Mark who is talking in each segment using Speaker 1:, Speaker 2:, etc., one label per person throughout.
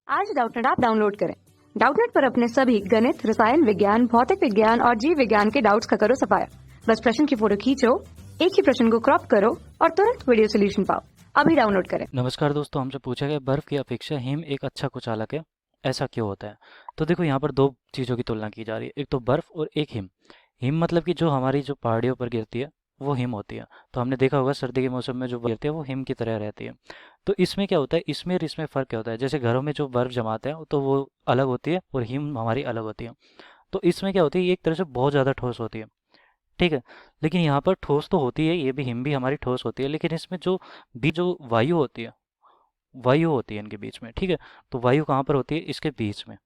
Speaker 1: आज Doubtnut app download करें। Doubtnut पर अपने सभी गणित, रसायन विज्ञान, भौतिक विज्ञान और जीव विज्ञान के डाउट्स का करो सफाया। बस प्रश्न की फोटो खींचो, एक ही प्रश्न को क्रॉप करो और तुरंत वीडियो सोल्यूशन पाओ। अभी डाउनलोड करें।
Speaker 2: नमस्कार दोस्तों, हमसे पूछा गया बर्फ की अपेक्षा हिम एक अच्छा कुचालक है, ऐसा क्यों होता है। तो देखो यहाँ पर दो चीज़ों की तुलना की जा रही है, एक तो बर्फ और एक हिम। हिम मतलब कि जो हमारी जो पहाड़ियों पर गिरती है वो हिम होती है। तो हमने देखा होगा सर्दी के मौसम में जो गिरती है वो हिम की तरह रहती है। तो इसमें क्या होता है, इसमें और इसमें फ़र्क क्या होता है। जैसे घरों में जो बर्फ़ जमाते हैं तो वो अलग होती है और हिम हमारी अलग होती है। तो इसमें क्या होती है, ये एक तरह से बहुत ज़्यादा ठोस होती है, ठीक है। लेकिन यहाँ पर ठोस तो होती है, ये भी हिम भी हमारी ठोस होती है, लेकिन इसमें जो वायु होती है, वायु होती है इनके बीच में, ठीक है। तो वायु कहाँ पर होती है, इसके बीच में,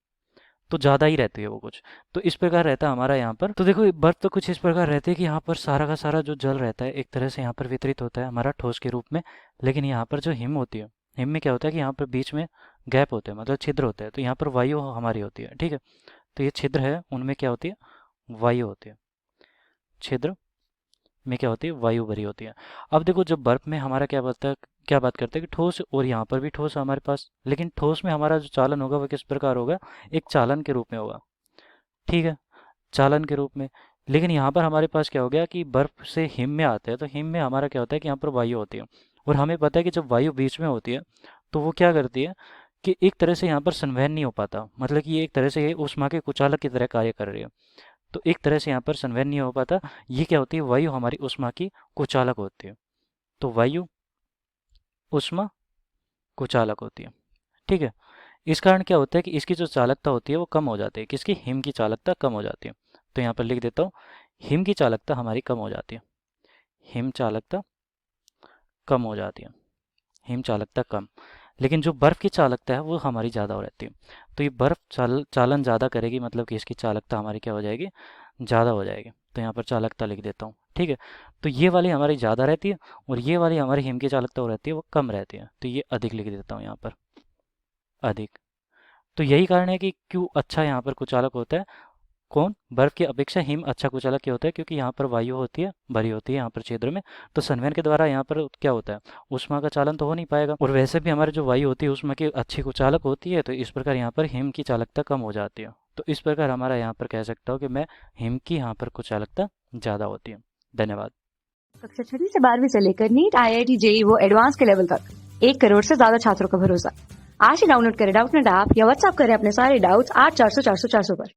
Speaker 2: तो ज़्यादा ही रहती है वो कुछ। तो इस प्रकार रहता है हमारा यहाँ पर। तो देखो बर्फ तो कुछ इस प्रकार रहती है कि यहाँ पर सारा का सारा जो जल रहता है एक तरह से यहाँ पर वितरित होता है हमारा ठोस के रूप में। लेकिन यहाँ पर जो हिम होती है, हिम में क्या होता है कि यहाँ पर बीच में गैप होते हैं, मतलब छिद्र होते हैं। तो यहाँ पर वायु हमारी होती है, ठीक है। तो ये छिद्र है, उनमें क्या होती है, वायु होती है। छिद्र में क्या होती है, वायु भरी होती है। अब देखो जब बर्फ में हमारा क्या बनता है, क्या बात करते हैं कि ठोस, और यहाँ पर भी ठोस है हमारे पास। लेकिन ठोस में हमारा जो चालन होगा वह किस प्रकार होगा, एक चालन के रूप में होगा, ठीक है, चालन के रूप में। लेकिन यहाँ पर हमारे पास क्या हो गया कि बर्फ से हिम में आते हैं, तो हिम में हमारा क्या होता है कि यहाँ पर वायु होती है। और हमें पता है कि जब वायु बीच में होती है तो वो क्या करती है कि एक तरह से यहाँ पर संवहन नहीं हो पाता, मतलब कि ये एक तरह से ये ऊष्मा के कुचालक की तरह कार्य कर रही है। तो एक तरह से यहाँ पर संवहन नहीं हो पाता। ये क्या होती है, वायु हमारी ऊष्मा की कुचालक होती है। तो वायु ऊष्मा कुचालक होती है, ठीक है। इस कारण क्या होता है कि इसकी जो चालकता होती है वो कम हो जाती है, किसकी, हिम की चालकता कम हो जाती है। तो यहाँ पर लिख देता हूँ, हिम की चालकता हमारी कम हो जाती है, हिम चालकता कम हो जाती है, हिम चालकता कम। लेकिन जो बर्फ़ की चालकता है वो हमारी ज़्यादा हो रहती है। तो ये बर्फ़ चालन ज़्यादा करेगी, मतलब कि इसकी चालकता हमारी क्या हो जाएगी, ज़्यादा हो जाएगी। तो यहाँ पर चालकता लिख देता हूँ, ठीक है। तो ये वाली हमारी ज़्यादा रहती है और ये वाली हमारी हिम की चालकता हो रहती है वो कम रहती है। तो ये अधिक लिख देता हूँ यहाँ पर, अधिक। तो यही कारण है कि क्यों अच्छा यहाँ पर कुचालक होता है, कौन, बर्फ की अपेक्षा हिम अच्छा कुचालक क्यों होता है, क्योंकि यहाँ पर वायु होती है, भरी होती है यहाँ पर छिद्र में। तो संवहन के द्वारा यहाँ पर क्या होता है, ऊष्मा का चालन तो हो नहीं पाएगा। और वैसे भी हमारी जो वायु होती है ऊष्मा की अच्छी कुचालक होती है, तो इस प्रकार यहाँ पर हिम की चालकता कम हो जाती है। तो इस प्रकार हमारा यहाँ पर कह सकता हूँ कि मैं हिम की यहाँ पर कुचालकता ज़्यादा होती है। धन्यवाद।
Speaker 1: कक्षा 6 से 12वीं से लेकर नीट, IIT, JEE वो एडवांस के लेवल तक 1 करोड़ से ज्यादा छात्रों का भरोसा। आज ही डाउनलोड करें डाउटनेट ऐप या व्हाट्सएप करें अपने सारे डाउट्स 8400 400 400 पर।